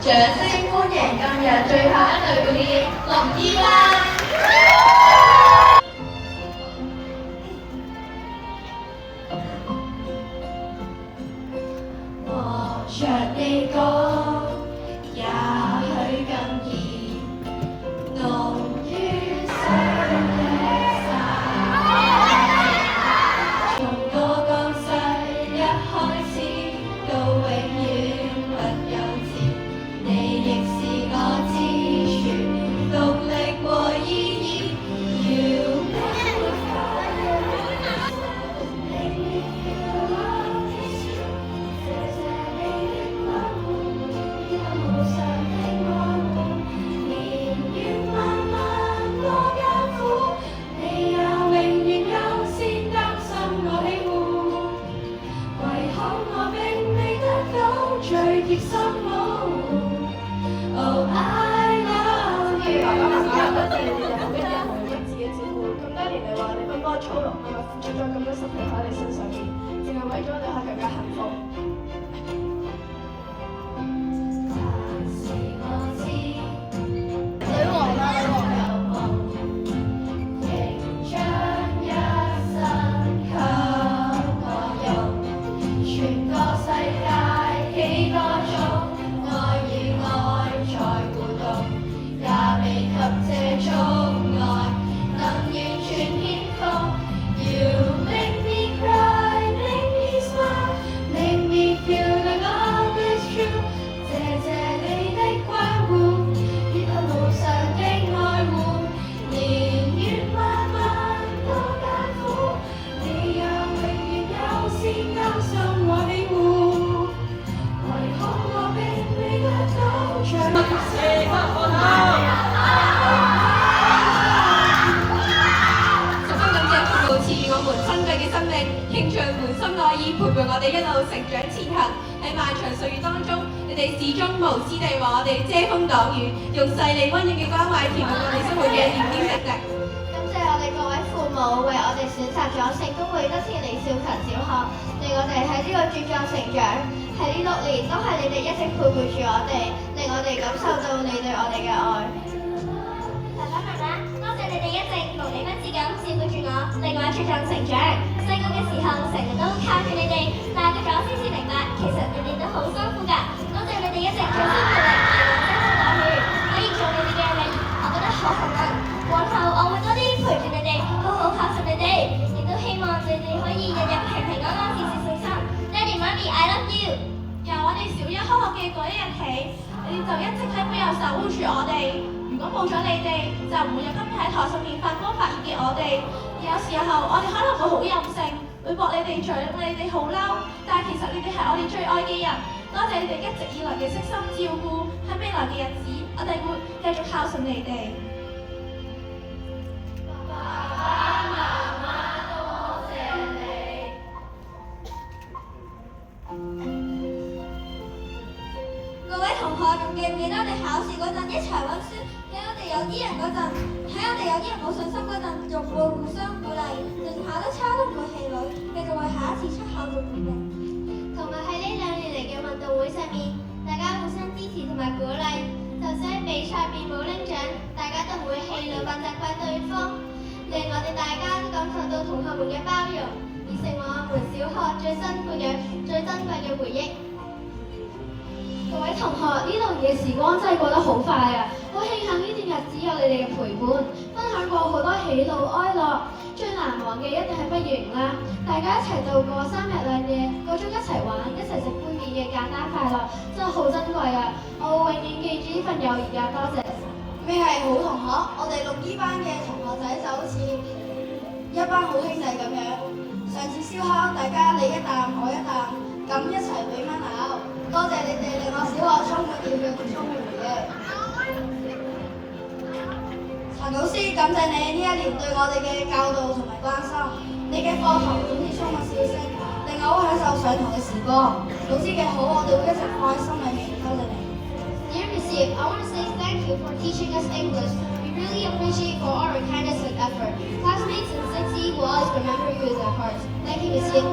掌聲歡迎今日最後一隊表演綠衣班。和着你講，也許更易濃於水的沙。從我降世一開始到永遠不休止，你亦是我支柱，動力和意義。You make me fly, make me feel love is true。謝謝你的愛護，有無常的愛護，年月漫漫多艱苦，你也永遠優先擔心我喜惡。唯恐我並未得到最貼心保護。Oh I love you。爸爸媽媽，多謝你哋好一日為自己照顧，咁多年嚟話你奔波操勞，今日付出咗咁多心血喺你身上面，淨係為咗你可以更加幸福。但是我知，女王啦，女王啦！仍將一生給我用，全個世界幾多種愛與愛在互動，也未及這種愛能完全填覆。You make me cry, make me smile, make me feel like love is true。謝謝你的關顧，以及無常的愛護，年月漫漫多艱苦，你也永遠優先擔心我喜惡。唯恐我並未得到最十分感謝父母賜予我們珍貴嘅生命，傾盡滿心愛意陪伴我哋一路成長前行。喺漫長歲月當中，你哋始終無私地為我哋遮風擋雨，用細膩溫暖嘅關懷填滿我哋生活嘅點點滴滴。感謝我哋各位父母為我哋選擇咗聖公會德千里小勤小學，令我哋喺呢個茁壯成長。喺呢6年都係你哋一直陪伴住我哋，令我哋感受到你對我哋嘅愛。爸爸媽媽，多謝你哋一直無微不至咁照顧住我，令我茁壯成長。細個嘅時候，成日都靠住你哋，大個咗先至明白，其實你哋都好辛苦㗎。多謝你哋一直盡心盡力為我遮風擋雨，可以做你哋嘅女兒，我覺得好幸運。往後我會多啲陪住你哋，好好孝順你哋，亦都希望你哋可以日日平平安安、事事順心。爹哋媽咪，I love you。由我哋小一開學嘅嗰一日起，你哋就一直喺背後守護住我哋。如果冇咗你哋，就唔會有今日喺台上面發光發熱嘅我哋。有時候我哋可能會好任性，會駁你哋嘴，令你哋好嬲。但係其實你哋係我哋最愛嘅人。多謝你哋一直以來嘅悉心照顧，喺未來嘅日子，我哋會繼續孝順你哋。爸爸媽媽多謝你。各位同學，仲記唔記得我哋考試嗰陣一齊溫書？喺我哋有啲人冇信心嗰陣，仲會互相鼓勵，就算考得差都唔會氣餒，繼續為下一次出考做準備。同埋喺呢2年嚟嘅運動會上面，大家互相支持同埋鼓勵，就算喺比賽邊冇拎獎，大家都唔會氣餒或責怪對方，令我哋大家都感受到同學們嘅包容，而成為我們小學最珍貴嘅回憶。各位同學，呢6年嘅時光真係過得好快啊！好慶幸呢段日子有你哋嘅陪伴，分享過好多喜怒哀樂。最難忘嘅一定係畢業營啦，大家一齊度過3日2夜，嗰種一齊玩、一齊食杯麵嘅簡單快樂，真係好珍貴啊！我會永遠記住呢份友誼啊！多謝。咩係好同學？我哋6醫班嘅同學仔就好似一班好兄弟咁樣。上次燒烤，大家你一啖我一啖，咁一齊俾蚊咬。多謝你哋令我小學充滿熱血同充滿回憶。陳老師，感謝你呢1年對我哋嘅教導同埋關心。你嘅課堂總是充滿笑聲，令我好享受上堂嘅時光。老師嘅好，我哋會一直放喺心裏面。多謝你。Dear Miss Yip, I want to say thank you for teaching us English. We Really appreciate for all your kindness and effort. Classmates in 6E will always remember you as our hearts. Thank you, Miss Yin.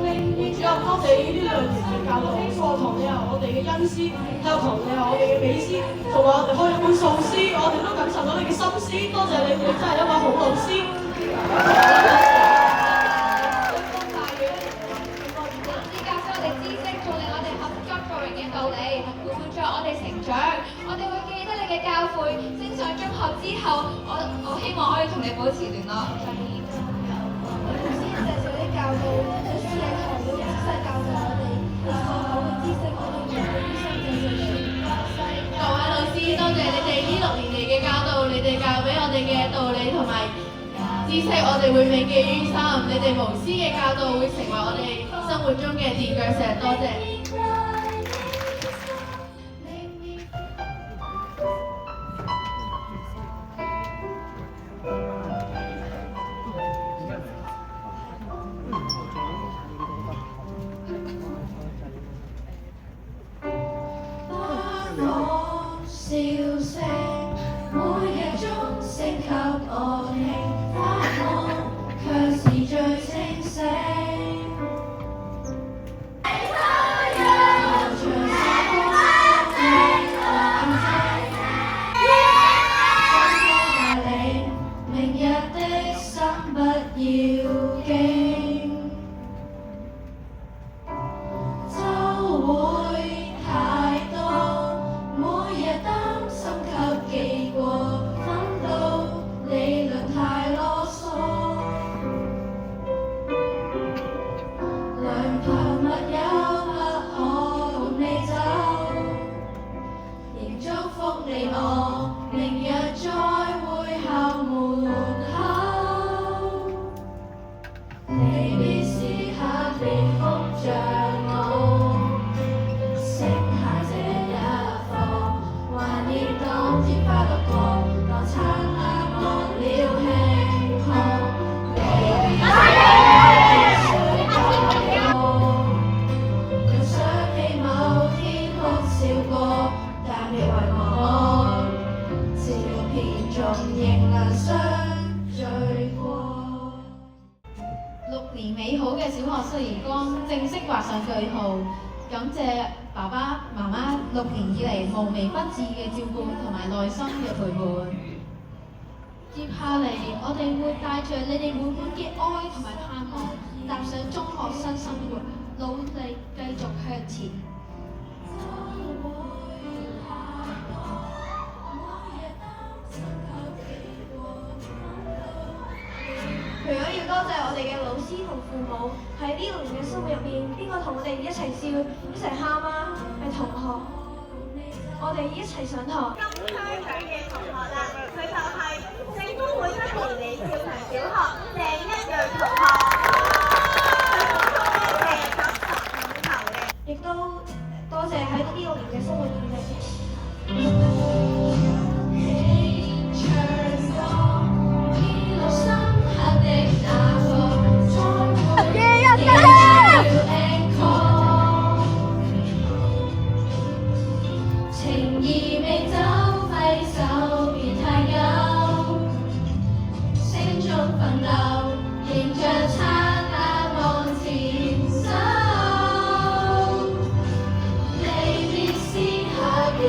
主任，多謝呢兩年嘅教導，課堂你係我哋嘅恩師，體育堂你係我哋嘅美師，同埋我哋開咗本素師，我哋都感受到你嘅心思，多謝你哋真係一位好老師。你教識我哋知識，造就我哋合作做人嘅道理，陪伴著我哋成長。我哋會記得你嘅教誨。升上中學之後，我希望可以同你保持聯絡。謝謝啲教導，老師喺台會一世教導我哋，以後學嘅知識我哋用於生活上面。各位老師，多謝你哋呢6年嚟嘅教導，你哋教俾我哋嘅道理同埋知識，我哋會銘記於心。你哋無私嘅教導會成為我哋生活中嘅墊腳石，多謝。笑聲，每日鐘聲給我聽，發夢卻是最清醒。明日的心不要驚，週會太多，每日擔心給記過，奮鬥理論太囉嗦，良朋密友不可共你走，仍祝福你我，明日再會校門口，離別時刻別哭着我，剩下這一課，懷念當天快樂過，當燦爛忘了輕狂，離別時誰過，又想起某天哭笑過，但別遺忘我，照片中仍能相聚過。6年美好嘅小學時光正式畫上句號，感謝爸爸媽媽6年以嚟無微不至嘅照顧同埋耐心嘅陪伴。接下嚟，我哋會帶着你哋滿滿嘅愛同埋盼望，踏上中學新生活，努力繼續向前。除咗要多謝我哋嘅老師同父母，喺呢6年嘅生活入邊，邊個同我哋一齊笑、一齊喊啊？係同學，我哋一齊上堂。金區長嘅同學啦，佢就係聖公會7年李兆祥小學鄭一瑞同學，佢同中嘅95頭嘅，亦都多謝喺呢6年嘅生活點滴。情義未走，揮手別太久，聲中奮鬥，迎着燦爛往前走，離別時刻別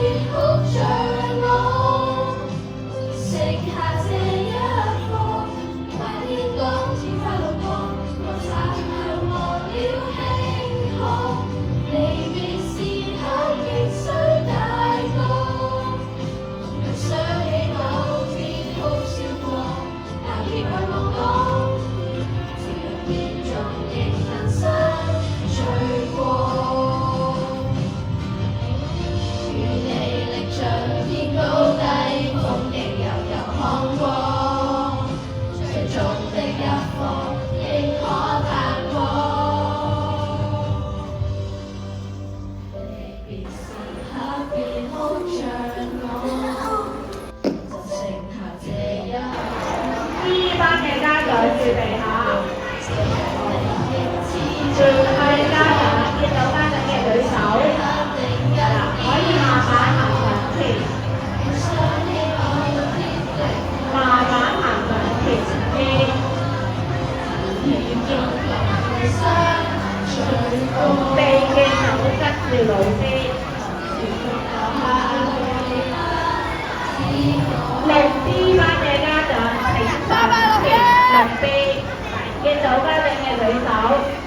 B，見到家長嘅舉手。